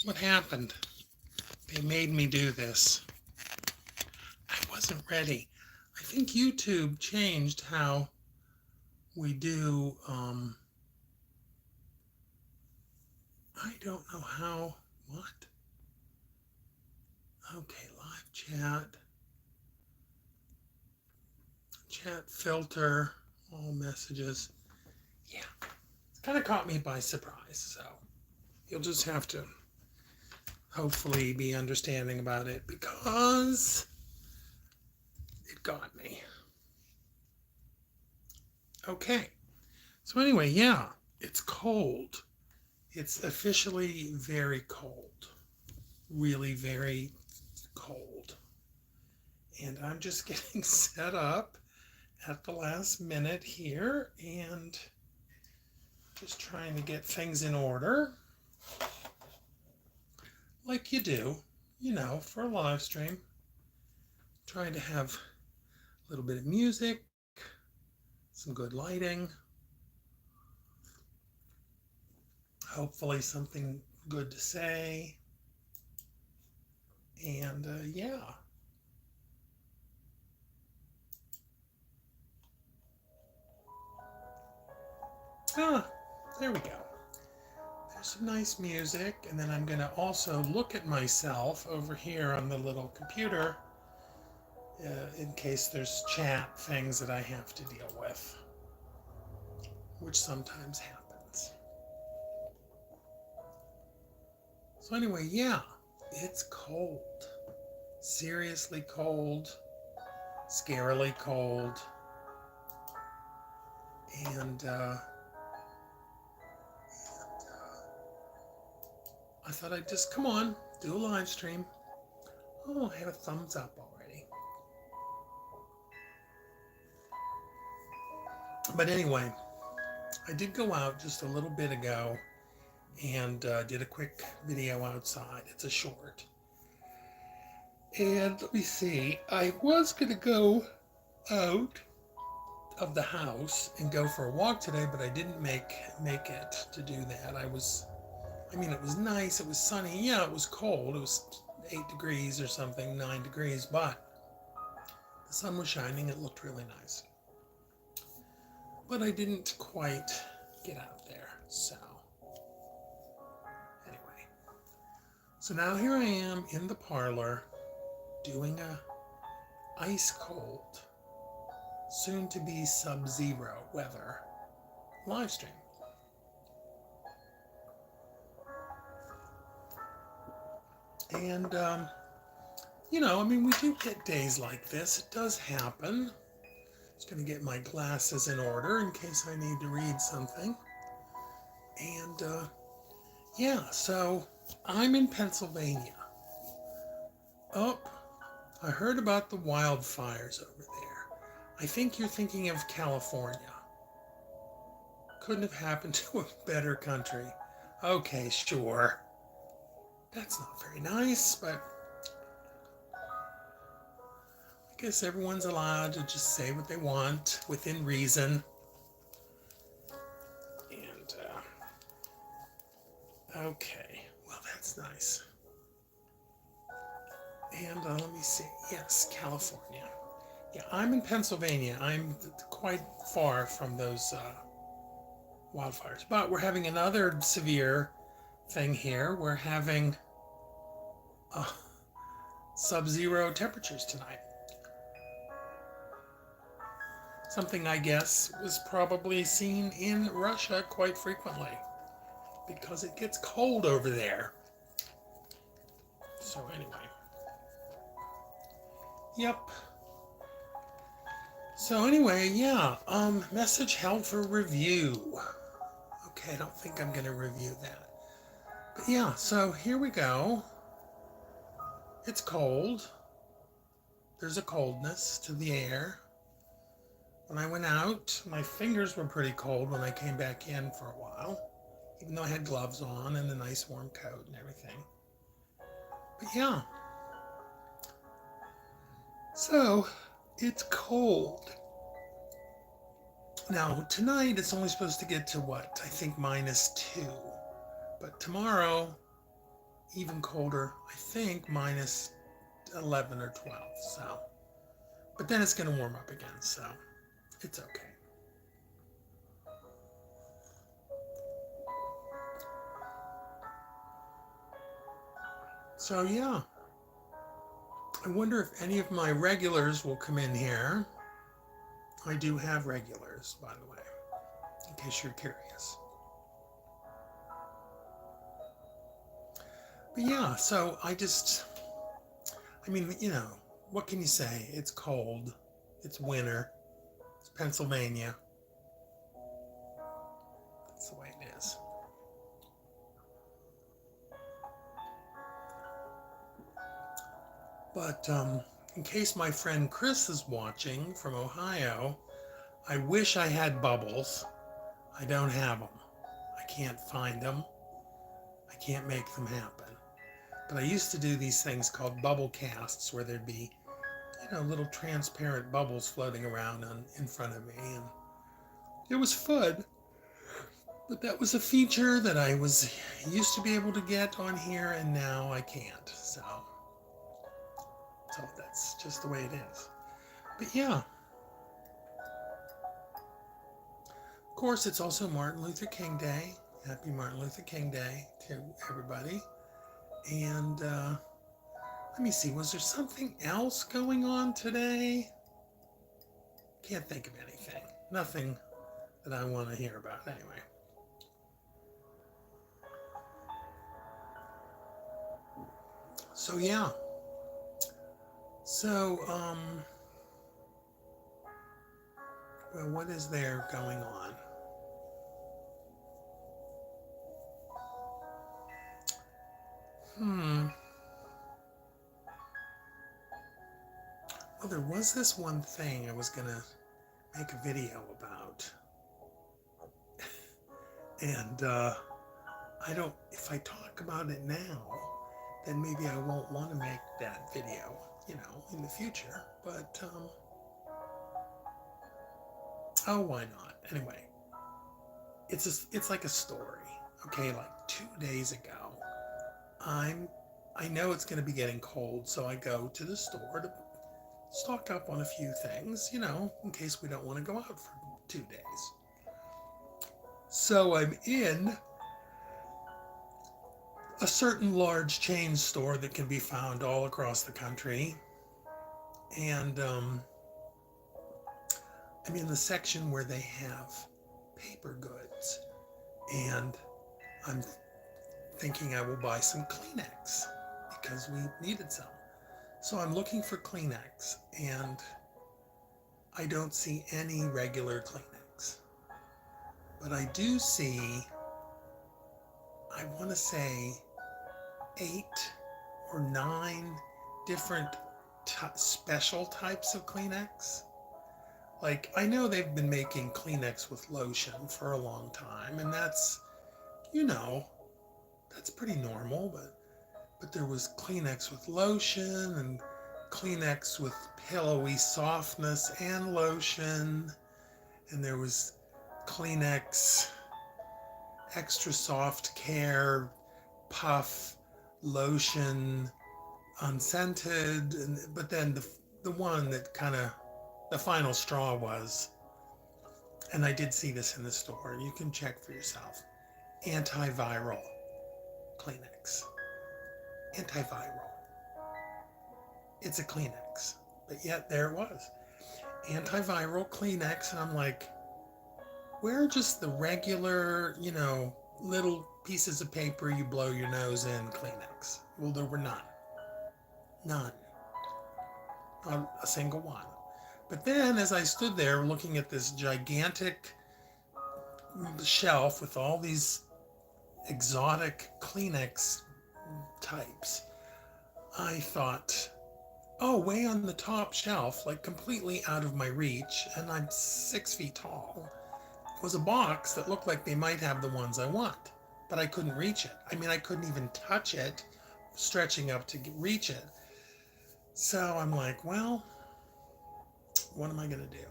What happened? They made me do this. I wasn't ready. I think YouTube changed how we do, I don't know how, what? Okay, live chat filter, all messages. Yeah, it's kind of caught me by surprise, so you'll just have to hopefully be understanding about it because it got me. Okay, so anyway, yeah, it's cold. It's officially very cold, really very cold. And I'm just getting set up at the last minute here and just trying to get things in order like you do, for a live stream. Trying to have a little bit of music, some good lighting, hopefully something good to say. And yeah. Ah, there we go. There's some nice music, and then I'm going to also look at myself over here on the little computer in case there's chat things that I have to deal with, which sometimes happens. So, anyway, yeah, it's cold. Seriously cold, scarily cold, and I thought I'd just come on, do a live stream. Oh, I have a thumbs up already. But anyway, I did go out just a little bit ago and did a quick video outside. It's a short. And let me see, I was going to go out of the house and go for a walk today, but I didn't make it to do that. It was nice, it was sunny. Yeah, it was cold. It was 8 degrees or something, 9 degrees, but the sun was shining. It looked really nice. But I didn't quite get out there. So, anyway. So now here I am in the parlor doing a ice cold, soon to be sub-zero weather live stream. And, we do get days like this. It does happen. Just going to get my glasses in order in case I need to read something. And, yeah, so I'm in Pennsylvania. Oh, I heard about the wildfires over there. I think you're thinking of California. Couldn't have happened to a better country. Okay, sure. That's not very nice, but I guess everyone's allowed to just say what they want within reason. And, okay, well, that's nice. And let me see. Yes, California. Yeah, I'm in Pennsylvania. I'm quite far from those wildfires. But we're having another severe thing here. We're having sub-zero temperatures tonight. Something I guess was probably seen in Russia quite frequently because it gets cold over there. So anyway. Yep. So anyway, yeah, message held for review. Okay, I don't think I'm going to review that. But yeah, so here we go. It's cold. There's a coldness to the air. When I went out, my fingers were pretty cold when I came back in for a while, even though I had gloves on and a nice warm coat and everything. But yeah. So, it's cold. Now, tonight it's only supposed to get to what? I think -2. But tomorrow even colder, I think minus 11 or 12. So, but then it's going to warm up again, so it's okay. So yeah, I wonder if any of my regulars will come in here. I do have regulars, by the way, in case you're curious. But yeah, so I mean, what can you say? It's cold. It's winter. It's Pennsylvania. That's the way it is. But in case my friend Chris is watching from Ohio, I wish I had bubbles. I don't have them. I can't find them. I can't make them happen. But I used to do these things called bubble casts where there'd be, little transparent bubbles floating around in front of me. And it was fun. But that was a feature that I used to be able to get on here, and now I can't. So that's just the way it is. But yeah. Of course, it's also Martin Luther King Day. Happy Martin Luther King Day to everybody. And let me see, was there something else going on today? Can't think of anything. Nothing that I want to hear about anyway. So yeah. So, well, what is there going on? Well, there was this one thing I was going to make a video about. And if I talk about it now, then maybe I won't want to make that video, in the future. But, why not? Anyway, it's like a story. Okay, like 2 days ago, I know it's going to be getting cold, so I go to the store to stock up on a few things, in case we don't want to go out for 2 days. So I'm in a certain large chain store that can be found all across the country. And I'm in the section where they have paper goods. And I'm thinking I will buy some Kleenex because we needed some. So I'm looking for Kleenex, and I don't see any regular Kleenex. But I do see, I want to say, 8 or 9 different special types of Kleenex. Like, I know they've been making Kleenex with lotion for a long time, and that's, that's pretty normal, but there was Kleenex with lotion and Kleenex with pillowy softness and lotion, and there was Kleenex extra soft care puff lotion unscented, but then the one that kind of the final straw was, and I did see this in the store, you can check for yourself, antiviral Kleenex. Antiviral. It's a Kleenex, but yet there it was. Antiviral Kleenex, and I'm like, where are just the regular, little pieces of paper you blow your nose in Kleenex? Well, there were none. None. Not a single one. But then as I stood there looking at this gigantic shelf with all these exotic Kleenex types, I thought, oh, way on the top shelf, like completely out of my reach, and I'm 6 feet tall, was a box that looked like they might have the ones I want, but I couldn't reach it. I mean, I couldn't even touch it, stretching up to reach it. So I'm like, well, what am I going to do?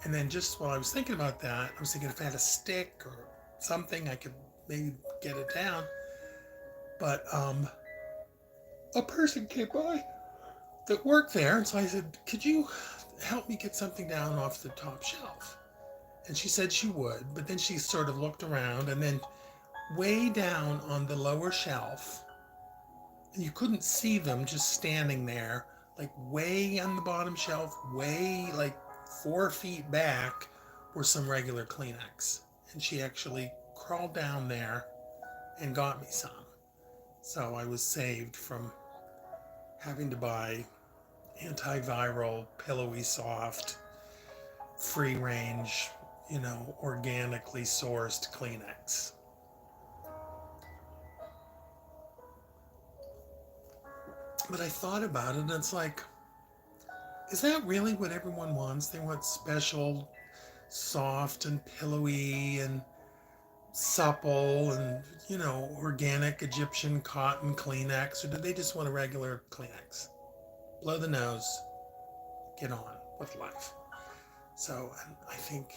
And then just while I was thinking about that, I was thinking if I had a stick or something, I could maybe get it down. But a person came by that worked there, and so I said, "Could you help me get something down off the top shelf?" And she said she would, but then she sort of looked around, and then way down on the lower shelf, and you couldn't see them just standing there, like way on the bottom shelf, way like 4 feet back, were some regular Kleenex. And she actually crawled down there and got me some. So I was saved from having to buy antiviral, pillowy soft, free range, organically sourced Kleenex. But I thought about it, and it's like, is that really what everyone wants? They want special, soft and pillowy and supple and, organic Egyptian cotton Kleenex, or do they just want a regular Kleenex? Blow the nose, get on with life. So I think,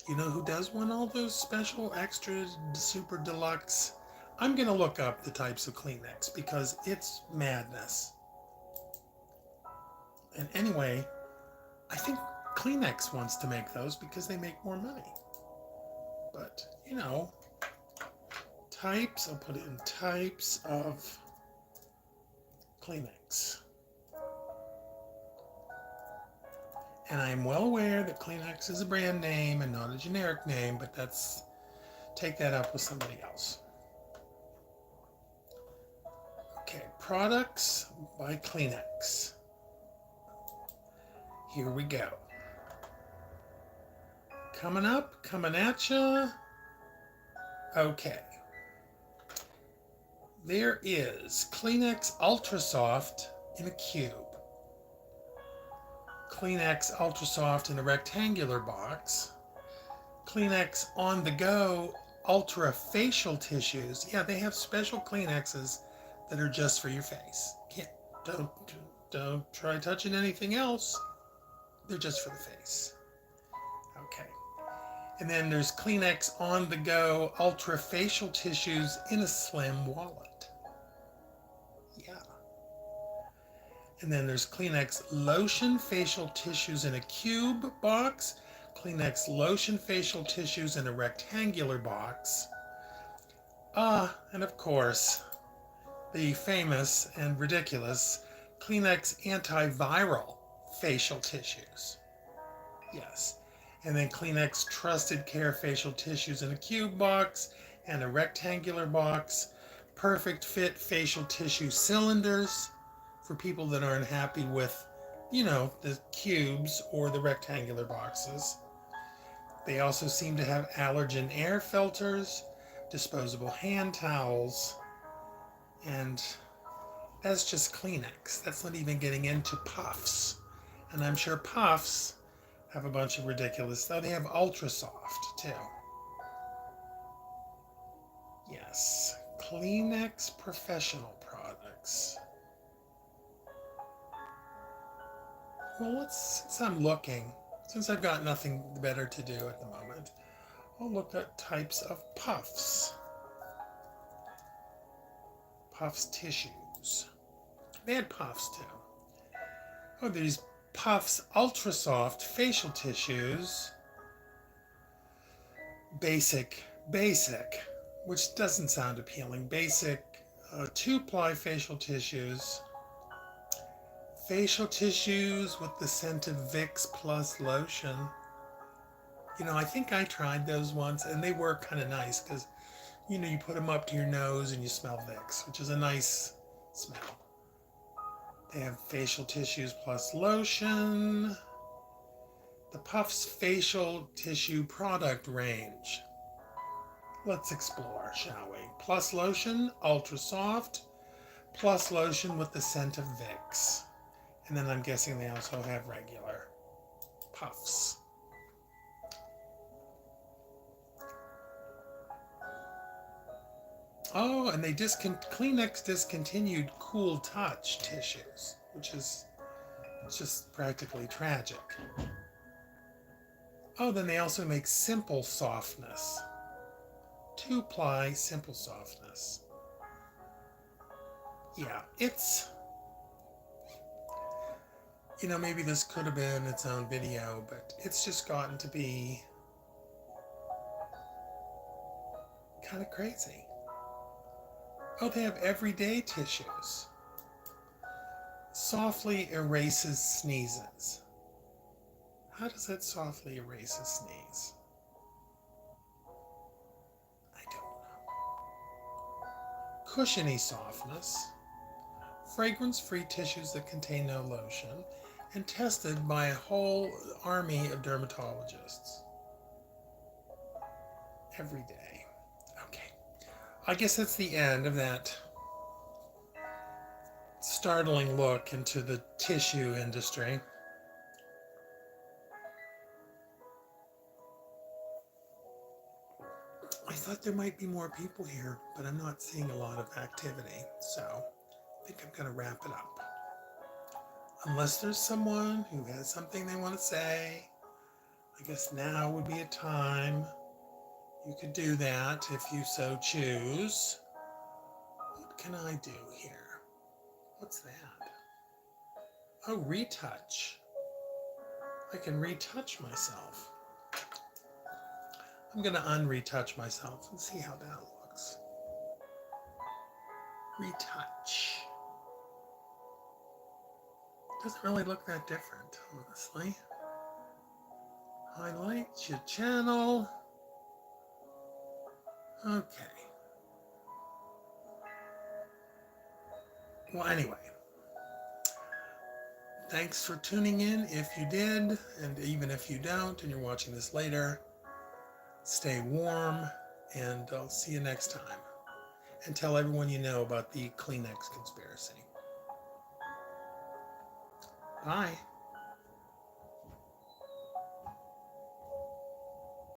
who does want all those special, extra, super deluxe? I'm going to look up the types of Kleenex because it's madness. And anyway, I think Kleenex wants to make those because they make more money. But, types, I'll put it in types of Kleenex. And I'm well aware that Kleenex is a brand name and not a generic name, but take that up with somebody else. Okay, products by Kleenex. Here we go. Coming up, coming at ya. Okay. There is Kleenex Ultra Soft in a cube. Kleenex Ultra Soft in a rectangular box. Kleenex On The Go Ultra Facial Tissues. Yeah, they have special Kleenexes that are just for your face. Don't try touching anything else. They're just for the face. Okay. And then there's Kleenex On The Go Ultra Facial Tissues in a slim wallet. Yeah. And then there's Kleenex Lotion Facial Tissues in a cube box. Kleenex Lotion Facial Tissues in a rectangular box. And of course, the famous and ridiculous Kleenex Antiviral Facial Tissues. Yes. And then Kleenex Trusted Care Facial Tissues in a cube box and a rectangular box. Perfect Fit Facial Tissue Cylinders for people that aren't happy with, the cubes or the rectangular boxes. They also seem to have allergen air filters, disposable hand towels, and that's just Kleenex. That's not even getting into Puffs. And I'm sure Puffs have a bunch of ridiculous, though they have Ultra Soft too. Yes, Kleenex Professional Products. Well, since I've got nothing better to do at the moment, I'll look at types of Puffs. Puffs tissues. They had Puffs too. Oh, there's Puffs Ultra Soft Facial Tissues. Basic, which doesn't sound appealing. Basic 2-ply facial tissues. Facial tissues with the scent of Vicks Plus lotion. I think I tried those once, and they were kind of nice because, you put them up to your nose and you smell Vicks, which is a nice smell. They have facial tissues plus lotion. The Puffs facial tissue product range. Let's explore, shall we? Plus lotion, ultra soft, plus lotion with the scent of Vicks. And then I'm guessing they also have regular Puffs. Oh, and Kleenex discontinued Cool Touch tissues, which is just practically tragic. Oh, then they also make Simple Softness. 2-ply Simple Softness. yeah, it's, maybe this could have been its own video, but it's just gotten to be kind of crazy. Oh, they have everyday tissues. Softly erases sneezes. How does that softly erase a sneeze? I don't know. Cushiony softness. Fragrance-free tissues that contain no lotion, and tested by a whole army of dermatologists. Every day. Okay. I guess that's the end of that startling look into the tissue industry. I thought there might be more people here, but I'm not seeing a lot of activity, so I think I'm going to wrap it up. Unless there's someone who has something they want to say, I guess now would be a time you could do that if you so choose. What can I do here? What's that? Oh, retouch. I can retouch myself. I'm going to unretouch myself and see how that looks. Retouch. Doesn't really look that different, honestly. Highlight your channel. Okay. Well, anyway. Thanks for tuning in if you did, and even if you don't and you're watching this later, stay warm, and I'll see you next time. And tell everyone you know about the Kleenex conspiracy. Bye.